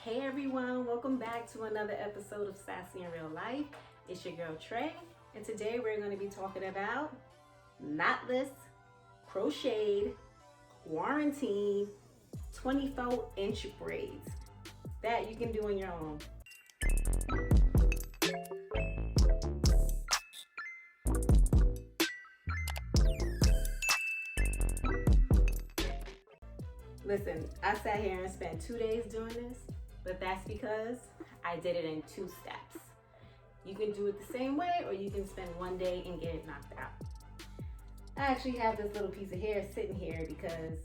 Hey everyone, welcome back to another episode of Sassy in Real Life. It's your girl Trey, and today we're going to be talking about knotless, crocheted, quarantine, 24-inch braids that you can do on your own. Listen, I sat here and spent 2 days doing this, but that's because I did it in 2 steps. You can do it the same way, or you can spend 1 day and get it knocked out. I actually have this little piece of hair sitting here because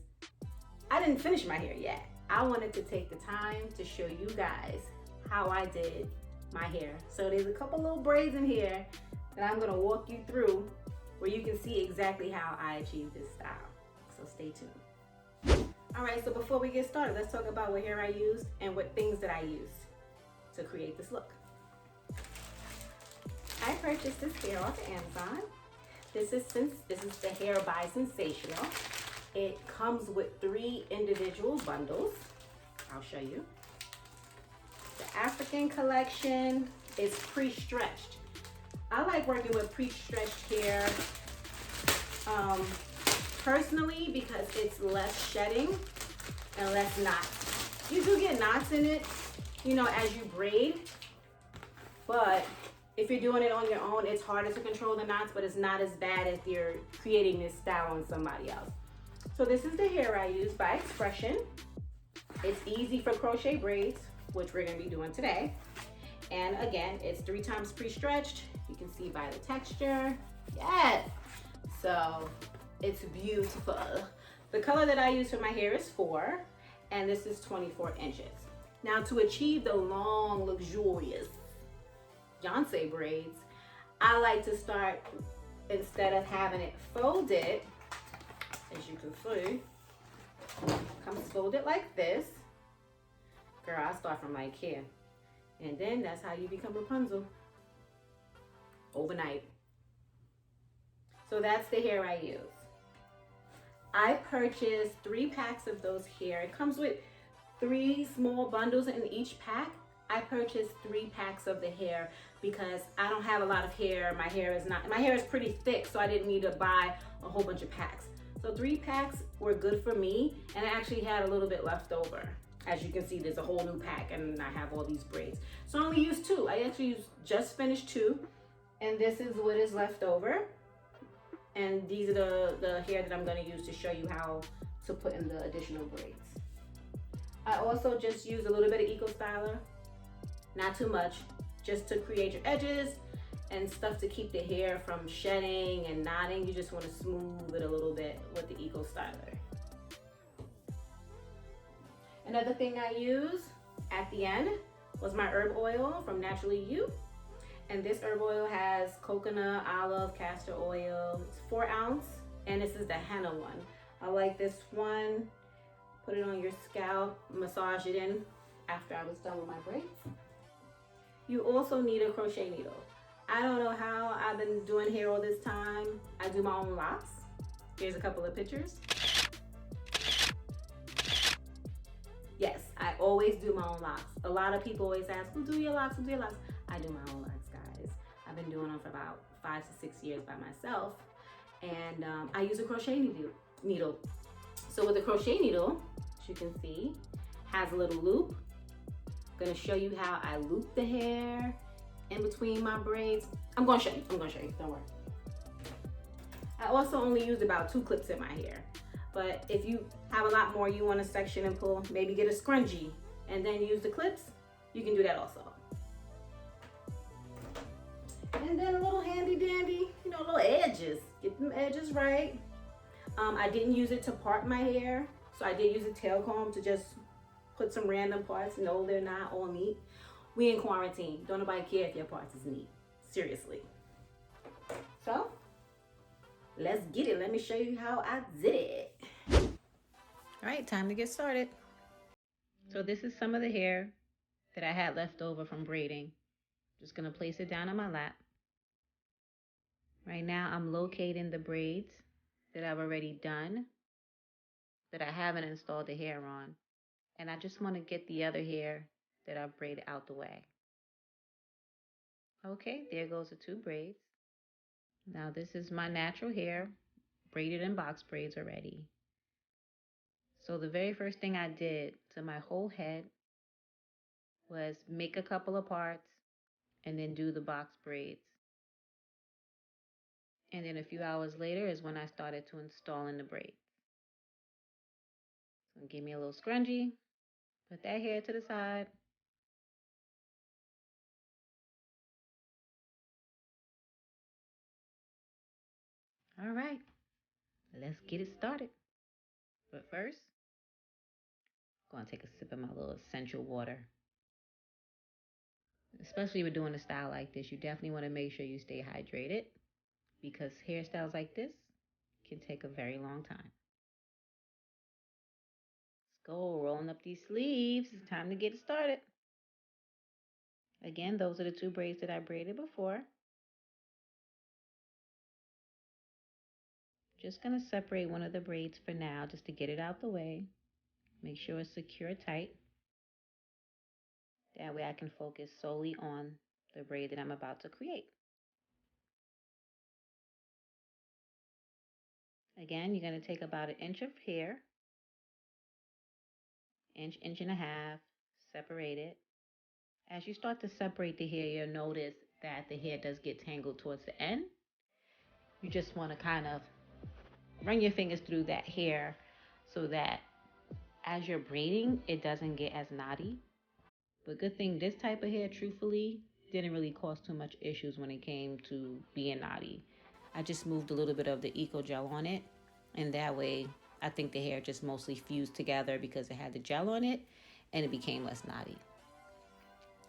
I didn't finish my hair yet. I wanted to take the time to show you guys how I did my hair. So there's a couple little braids in here that I'm gonna walk you through where you can see exactly how I achieved this style. So stay tuned. All right, so before we get started, let's talk about what hair I used and what things that I used to create this look. I purchased this hair off of Amazon. This is the hair by Sensational. It comes with 3 individual bundles. I'll show you. The African collection is pre-stretched. I like working with pre-stretched hair personally because it's less shedding and less knots. You do get knots in it, you know, as you braid, but if you're doing it on your own, it's harder to control the knots, but it's not as bad if you're creating this style on somebody else. So this is the hair I use by Expression. It's easy for crochet braids, which we're gonna be doing today. And again, it's 3 times pre-stretched. You can see by the texture. Yes. So it's beautiful. The color that I use for my hair is 4, and this is 24 inches. Now to achieve the long, luxurious Beyonce braids, I like to start, instead of having it folded, as you can see, comes folded like this. Girl, I start from like here. And then that's how you become Rapunzel. Overnight. So that's the hair I use. I purchased 3 packs of those hair. It comes with 3 small bundles in each pack. I purchased 3 packs of the hair because I don't have a lot of hair. My hair is pretty thick, so I didn't need to buy a whole bunch of packs. So 3 packs were good for me, and I actually had a little bit left over. As you can see, there's a whole new pack, and I have all these braids. So I only used 2. I actually just finished 2, and this is what is left over. And these are the hair that I'm gonna use to show you how to put in the additional braids. I also just used a little bit of Eco Styler, not too much, just to create your edges and stuff to keep the hair from shedding and knotting. You just wanna smooth it a little bit with the Eco Styler. Another thing I used at the end was my herb oil from Naturally You. And this herb oil has coconut, olive, castor oil. It's 4 ounce, and this is the henna one. I like this one. Put it on your scalp, massage it in after I was done with my braids. You also need a crochet needle. I don't know how I've been doing hair all this time. I do my own locks. Here's a couple of pictures. Yes, I always do my own locks. A lot of people always ask, who do your locks, who do your locks? I do my own locks, guys. I've been doing them for about 5 to 6 years by myself. And I use a crochet needle. So with a crochet needle, as you can see, has a little loop. I'm gonna show you how I loop the hair in between my braids. I'm gonna show you, don't worry. I also only used about 2 clips in my hair. But if you have a lot more you want to section and pull, maybe get a scrunchie and then use the clips, you can do that also. And then a little handy dandy, you know, little edges. Get them edges right. I didn't use it to part my hair, so I did use a tail comb to just put some random parts. No, they're not all neat. We in quarantine. Don't nobody care if your parts is neat. Seriously. So, let's get it. Let me show you how I did it. All right, time to get started. So this is some of the hair that I had left over from braiding. Just gonna place it down on my lap. Right now I'm locating the braids that I've already done, that I haven't installed the hair on. And I just wanna get the other hair that I've braided out the way. Okay, there goes the 2 braids. Now this is my natural hair, braided in box braids already. So the very first thing I did to my whole head was make a couple of parts and then do the box braids. And then a few hours later is when I started to install in the braids. So give me a little scrunchie, put that hair to the side. All right, let's get it started. But first, I'm going to take a sip of my little essential water. Especially with doing a style like this, you definitely want to make sure you stay hydrated because hairstyles like this can take a very long time. Let's go, rolling up these sleeves. It's time to get started. Again, those are the 2 braids that I braided before. Just going to separate one of the braids for now just to get it out the way. Make sure it's secure tight. That way I can focus solely on the braid that I'm about to create. Again, you're going to take about 1 inch of hair, inch, inch and a half, separate it. As you start to separate the hair, you'll notice that the hair does get tangled towards the end. You just want to kind of run your fingers through that hair so that as you're braiding, it doesn't get as knotty. But good thing this type of hair, truthfully, didn't really cause too much issues when it came to being knotty. I just moved a little bit of the Eco Gel on it, and that way I think the hair just mostly fused together because it had the gel on it and it became less knotty.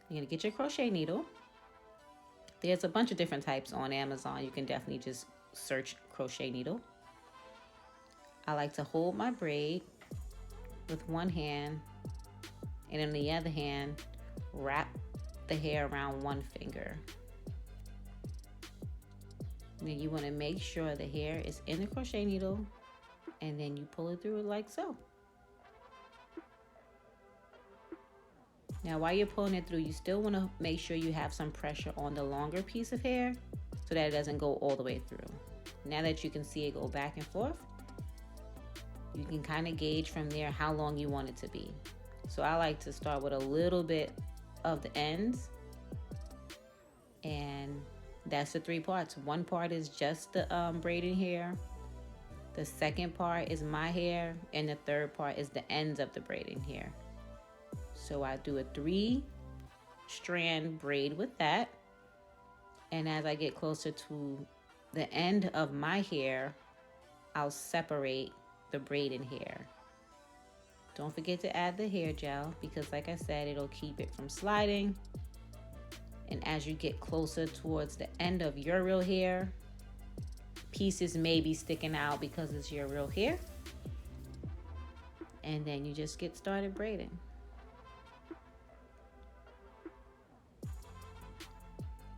You're gonna get your crochet needle. There's a bunch of different types on Amazon. You can definitely just search crochet needle. I like to hold my braid with one hand and in the other hand wrap the hair around one finger. Now you want to make sure the hair is in the crochet needle and then you pull it through like so. Now while you're pulling it through, you still want to make sure you have some pressure on the longer piece of hair so that it doesn't go all the way through. Now that you can see it go back and forth, you can kind of gauge from there how long you want it to be. So I like to start with a little bit of the ends, and that's the 3 parts. One part is just the braiding hair. The second part is my hair, and the third part is the ends of the braiding hair. So I do a 3-strand braid with that. And as I get closer to the end of my hair, I'll separate the braiding hair. Don't forget to add the hair gel because like I said, it'll keep it from sliding. And as you get closer towards the end of your real hair, pieces may be sticking out because it's your real hair. And then you just get started braiding.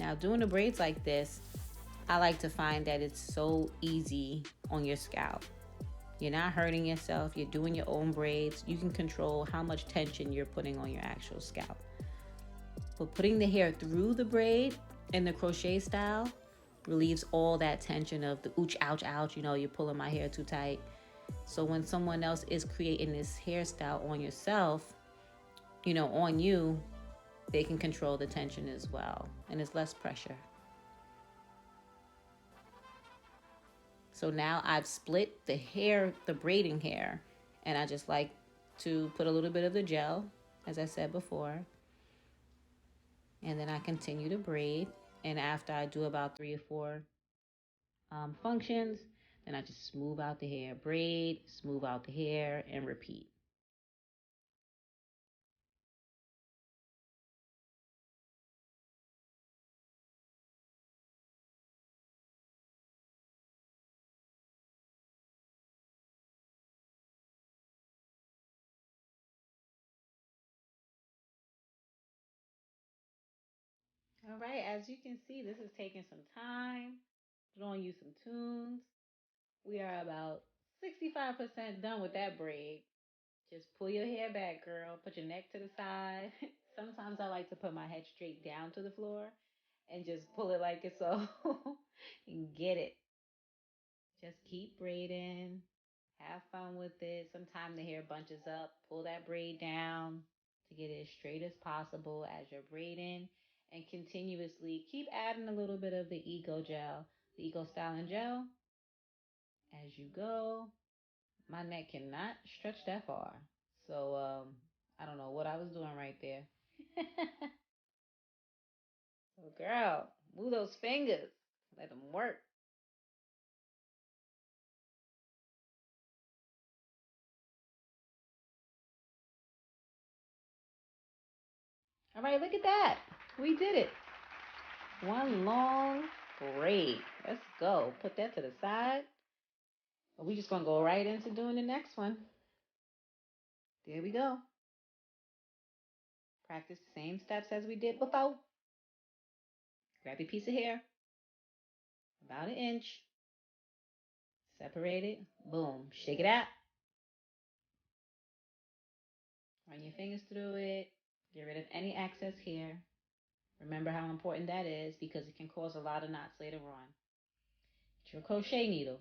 Now doing the braids like this, I like to find that it's so easy on your scalp. You're not hurting yourself, you're doing your own braids. You can control how much tension you're putting on your actual scalp. But putting the hair through the braid in the crochet style relieves all that tension of the ooch, ouch, ouch, you're pulling my hair too tight. So when someone else is creating this hairstyle on yourself, on you, they can control the tension as well, and it's less pressure. So now I've split the hair, the braiding hair, and I just like to put a little bit of the gel, as I said before, and then I continue to braid. And after I do about 3 or 4 functions, then I just smooth out the hair, braid, smooth out the hair, and repeat. All right, as you can see, this is taking some time, throwing you some tunes. We are about 65% done with that braid. Just pull your hair back, girl. Put your neck to the side. Sometimes I like to put my head straight down to the floor and just pull it like it's so and get it. Just keep braiding. Have fun with it. Sometimes the hair bunches up. Pull that braid down to get it as straight as possible as you're braiding. And continuously keep adding a little bit of the Ego gel, the Ego Styling Gel as you go. My neck cannot stretch that far. So I don't know what I was doing right there. So girl, move those fingers. Let them work. All right, look at that. We did it. One long braid. Let's go. Put that to the side. We just gonna go right into doing the next one. There we go. Practice the same steps as we did before. Grab your piece of hair, about an inch. Separate it. Boom. Shake it out. Run your fingers through it. Get rid of any excess hair. Remember how important that is because it can cause a lot of knots later on. Get your crochet needle.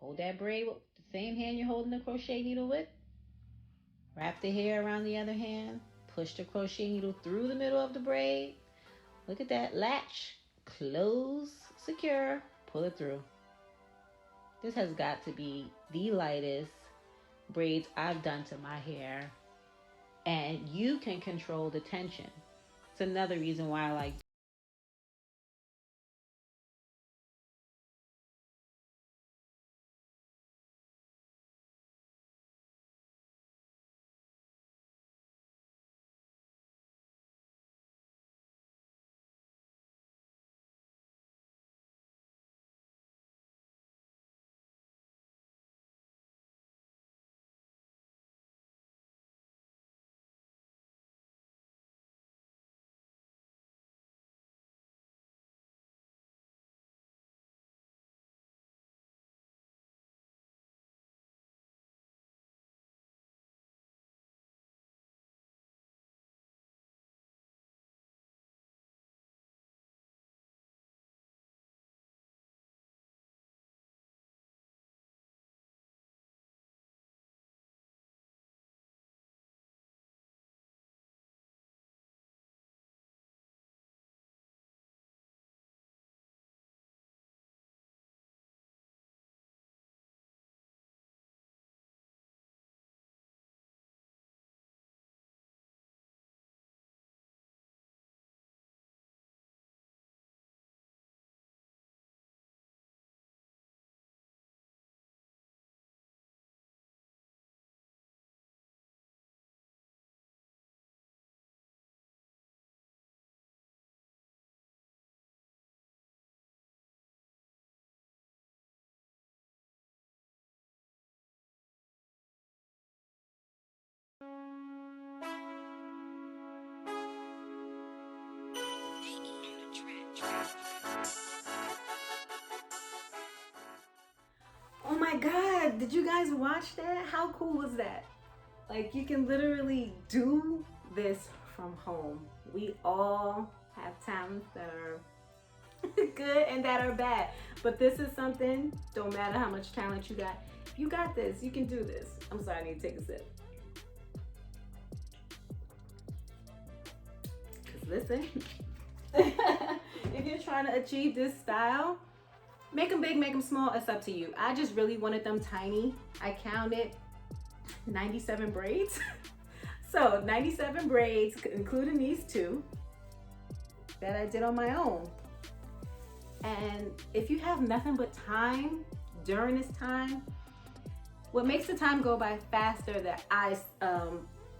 Hold that braid with the same hand you're holding the crochet needle with. Wrap the hair around the other hand. Push the crochet needle through the middle of the braid. Look at that. Latch. Close. Secure. Pull it through. This has got to be the lightest braids I've done to my hair. And you can control the tension. It's another reason why I like. Oh my God, did you guys watch that? How cool was that? Like, you can literally do this from home. We all have talents that are good and that are bad. But this is something, don't matter how much talent you got this, you can do this. I'm sorry, I need to take a sip. Because listen, if you're trying to achieve this style, make them big, make them small, it's up to you. I just really wanted them tiny. I counted 97 braids. So 97 braids, including these two that I did on my own. And if you have nothing but time during this time, what makes the time go by faster that I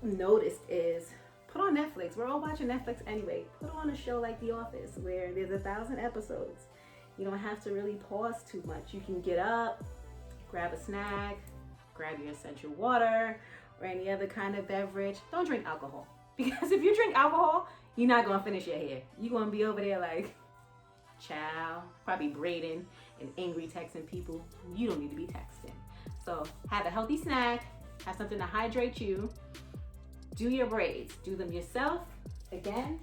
noticed is put on Netflix. We're all watching Netflix anyway. Put on a show like The Office where there's 1,000 episodes. You don't have to really pause too much. You can get up, grab a snack, grab your essential water or any other kind of beverage. Don't drink alcohol. Because if you drink alcohol, you're not gonna finish your hair. You're gonna be over there like, child, probably braiding and angry texting people. You don't need to be texting. So have a healthy snack, have something to hydrate you. Do your braids. Do them yourself. Again,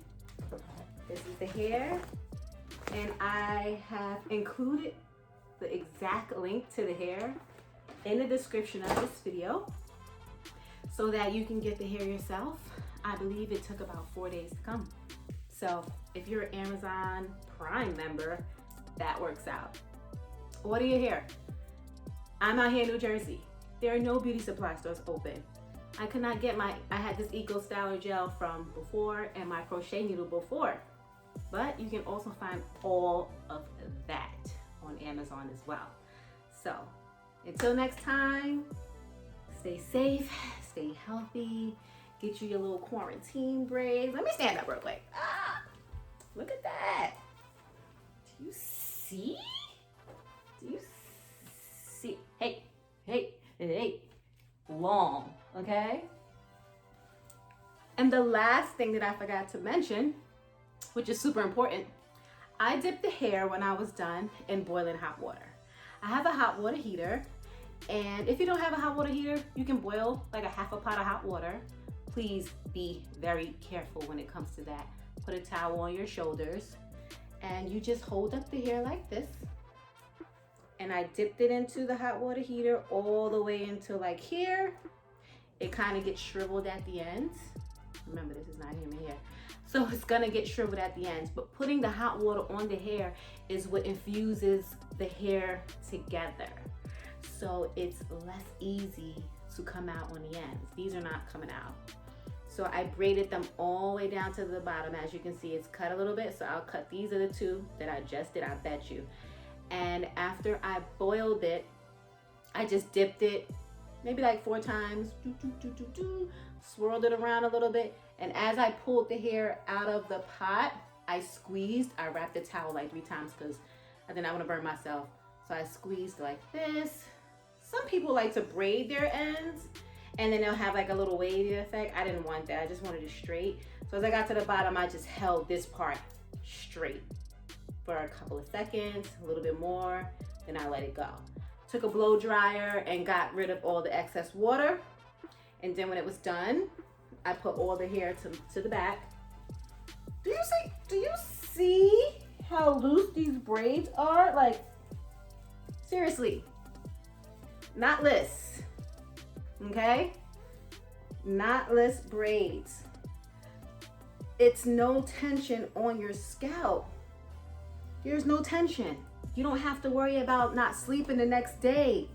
this is the hair. And I have included the exact link to the hair in the description of this video so that you can get the hair yourself. I believe it took about 4 days to come. So if you're an Amazon Prime member, that works out. Order your hair. I'm out here in New Jersey. There are no beauty supply stores open. I could not get I had this Eco Styler gel from before and my crochet needle before. But you can also find all of that on Amazon as well. So until next time, stay safe, stay healthy, get you your little quarantine braids. Let me stand up real quick. Ah, look at that. Do you see? Do you see? Hey, hey, hey, long, okay? And the last thing that I forgot to mention, which is super important, I dipped the hair when I was done in boiling hot water. I have a hot water heater, and if you don't have a hot water heater, you can boil like a half a pot of hot water. Please be very careful when it comes to that. Put a towel on your shoulders, and you just hold up the hair like this. And I dipped it into the hot water heater all the way into like here. It kind of gets shriveled at the ends. Remember, this is not human hair. So it's gonna get shriveled at the ends, but putting the hot water on the hair is what infuses the hair together. So it's less easy to come out on the ends. These are not coming out. So I braided them all the way down to the bottom. As you can see, it's cut a little bit. So I'll cut, these are the two that I just did, I bet you. And after I boiled it, I just dipped it maybe like 4 times, swirled it around a little bit. And as I pulled the hair out of the pot, I wrapped the towel like 3 times because I did not want to burn myself. So I squeezed like this. Some people like to braid their ends and then they'll have like a little wavy effect. I didn't want that, I just wanted it straight. So as I got to the bottom, I just held this part straight for a couple of seconds, a little bit more, then I let it go. Took a blow dryer and got rid of all the excess water. And then when it was done, I put all the hair to the back. Do you see how loose these braids are? Like, seriously, knotless, okay? Knotless braids. It's no tension on your scalp. There's no tension. You don't have to worry about not sleeping the next day.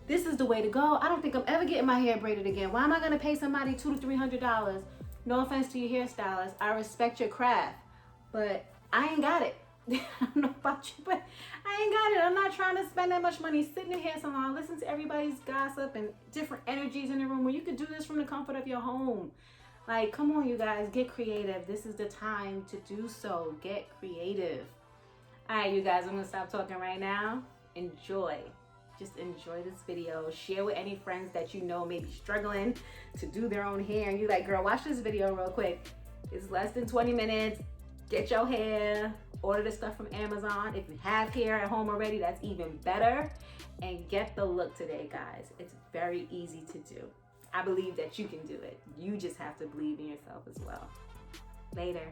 This is the way to go. I don't think I'm ever getting my hair braided again. Why am I gonna pay somebody $200 to $300? No offense to your hairstylist. I respect your craft, but I ain't got it. I don't know about you, but I ain't got it. I'm not trying to spend that much money sitting in a hair salon, listen to everybody's gossip and different energies in the room when you could do this from the comfort of your home. Like, come on, you guys, get creative. This is the time to do so. Get creative. All right, you guys, I'm gonna stop talking right now. Enjoy. Just enjoy this video. Share with any friends that you know may be struggling to do their own hair. And you like, girl, watch this video real quick. It's less than 20 minutes. Get your hair. Order the stuff from Amazon. If you have hair at home already, that's even better. And get the look today, guys. It's very easy to do. I believe that you can do it. You just have to believe in yourself as well. Later.